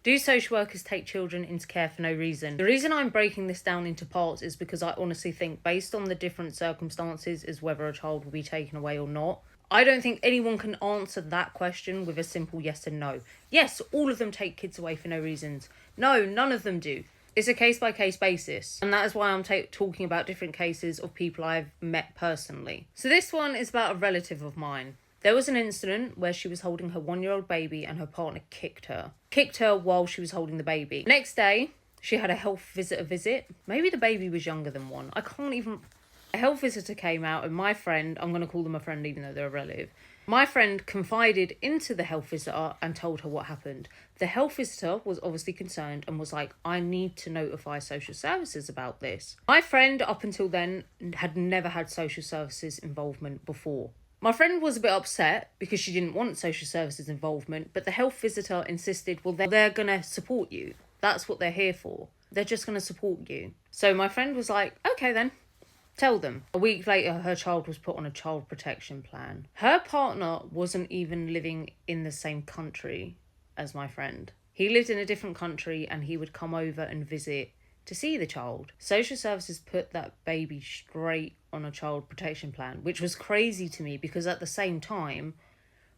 Do social workers take children into care for no reason? The reason I'm breaking this down into parts is because I honestly think, based on the different circumstances, is whether a child will be taken away or not. I don't think anyone can answer that question with a simple yes and no. Yes, all of them take kids away for no reasons. No, none of them do. It's a case-by-case basis. And that is why I'm talking about different cases of people I've met personally. So this one is about a relative of mine. There was an incident where she was holding her 1-year-old baby and her partner kicked her. Kicked her while she was holding the baby. Next day, she had a health visitor visit. Maybe the baby was younger than one. A health visitor came out and my friend, I'm going to call them a friend even though they're a relative, my friend confided into the health visitor and told her what happened. The health visitor was obviously concerned and was like, I need to notify social services about this. My friend, up until then, had never had social services involvement before. My friend was a bit upset because she didn't want social services involvement, but the health visitor insisted, well, they're going to support you. That's what they're here for. They're just going to support you. So my friend was like, okay then. Tell them. A week later, her child was put on a child protection plan. Her partner wasn't even living in the same country as my friend. He lived in a different country and he would come over and visit to see the child. Social services put that baby straight on a child protection plan, which was crazy to me because at the same time,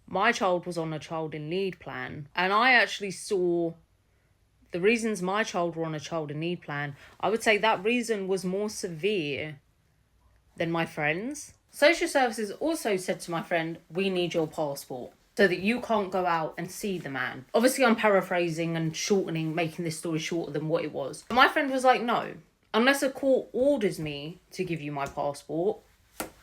my child was on a child in need plan, and I actually saw the reasons my child were on a child in need plan. I would say that reason was more severe than my friend's. Social services also said to my friend, we need your passport so that you can't go out and see the man. Obviously, I'm paraphrasing and shortening, making this story shorter than what it was. But my friend was like, no, unless a court orders me to give you my passport,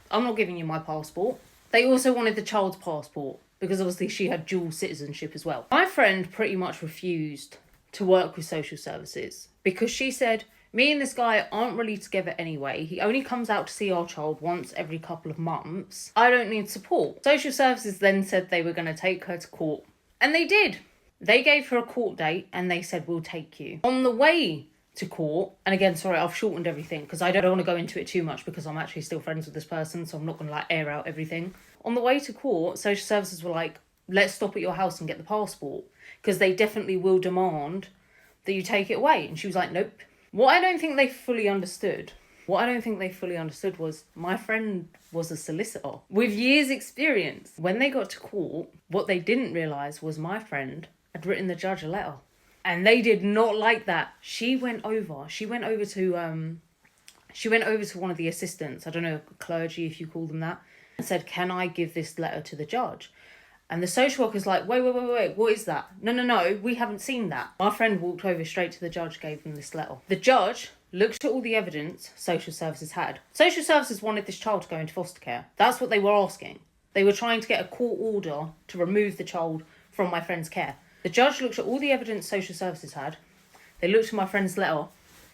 I'm not giving you my passport. They also wanted the child's passport because obviously she had dual citizenship as well. My friend pretty much refused to work with social services because she said, me and this guy aren't really together anyway. He only comes out to see our child once every couple of months. I don't need support. Social services then said they were going to take her to court. And they did. They gave her a court date and they said, we'll take you. On the way to court, and again, sorry, I've shortened everything because I don't want to go into it too much because I'm actually still friends with this person, so I'm not going to air out everything. On the way to court, social services were like, let's stop at your house and get the passport because they definitely will demand that you take it away. And she was like, nope. What I don't think they fully understood was my friend was a solicitor with years experience. When they got to court, what they didn't realise was my friend had written the judge a letter. And they did not like that. She went over to one of the assistants, I don't know, clergy if you call them that, and said, can I give this letter to the judge? And the social worker's like, wait, what is that? No, we haven't seen that. My friend walked over straight to the judge, gave him this letter. The judge looked at all the evidence social services had. Social services wanted this child to go into foster care. That's what they were asking. They were trying to get a court order to remove the child from my friend's care. The judge looked at all the evidence social services had. They looked at my friend's letter.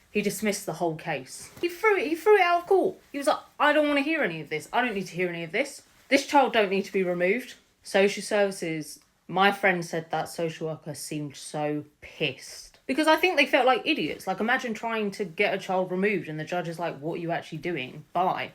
He dismissed the whole case. He threw it out of court. He was like, I don't want to hear any of this. I don't need to hear any of this. This child don't need to be removed. Social services, my friend said that social worker seemed so pissed. Because I think they felt like idiots. Like, imagine trying to get a child removed and the judge is like, what are you actually doing? Bye.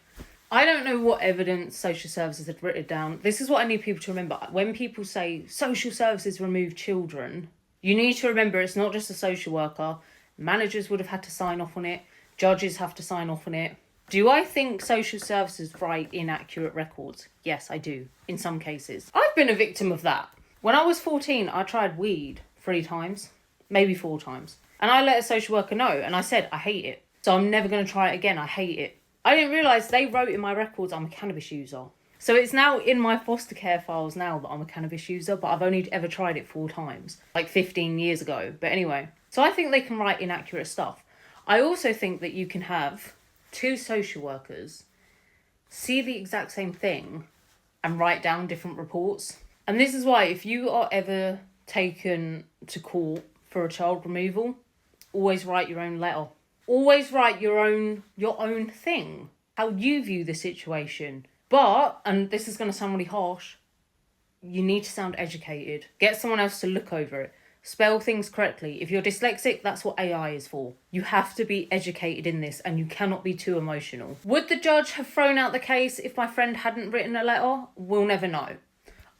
I don't know what evidence social services had written down. This is what I need people to remember. When people say social services remove children, you need to remember it's not just a social worker. Managers would have had to sign off on it. Judges have to sign off on it. Do I think social services write inaccurate records? Yes, I do, in some cases. I've been a victim of that. When I was 14, I tried weed 3 times, maybe 4 times. And I let a social worker know, and I said, I hate it. So I'm never going to try it again, I hate it. I didn't realise they wrote in my records I'm a cannabis user. So it's now in my foster care files now that I'm a cannabis user, but I've only ever tried it 4 times, like 15 years ago. But anyway, so I think they can write inaccurate stuff. I also think that you can have 2 social workers see the exact same thing and write down different reports. And this is why if you are ever taken to court for a child removal, always write your own letter. Always write your own thing, how you view the situation. But, and this is going to sound really harsh, you need to sound educated. Get someone else to look over it. Spell things correctly. If you're dyslexic, that's what AI is for. You have to be educated in this and you cannot be too emotional. Would the judge have thrown out the case if my friend hadn't written a letter? We'll never know.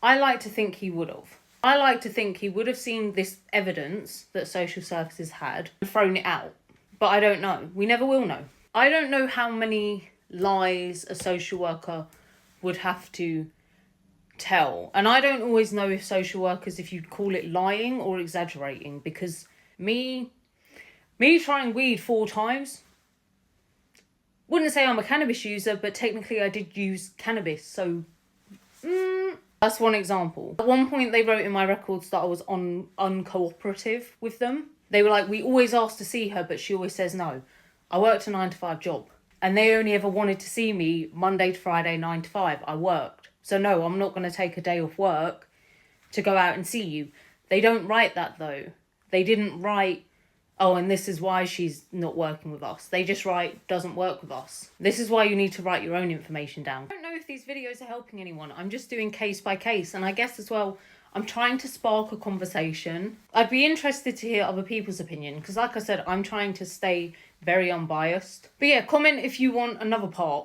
I like to think he would have. I like to think he would have seen this evidence that social services had and thrown it out. But I don't know. We never will know. I don't know how many lies a social worker would have to tell. And I don't always know if social workers, if you'd call it lying or exaggerating, because me trying weed 4 times, wouldn't say I'm a cannabis user, but technically I did use cannabis, so that's one example. At one point they wrote in my records that I was uncooperative with them. They were like, we always ask to see her, but she always says no. I worked a 9-to-5 job, and they only ever wanted to see me Monday to Friday, 9 to 5. I worked. So no, I'm not going to take a day off work to go out and see you. They don't write that though. They didn't write, oh, and this is why she's not working with us. They just write, doesn't work with us. This is why you need to write your own information down. I don't know if these videos are helping anyone. I'm just doing case by case. And I guess as well, I'm trying to spark a conversation. I'd be interested to hear other people's opinion, because like I said, I'm trying to stay very unbiased. But yeah, comment if you want another part.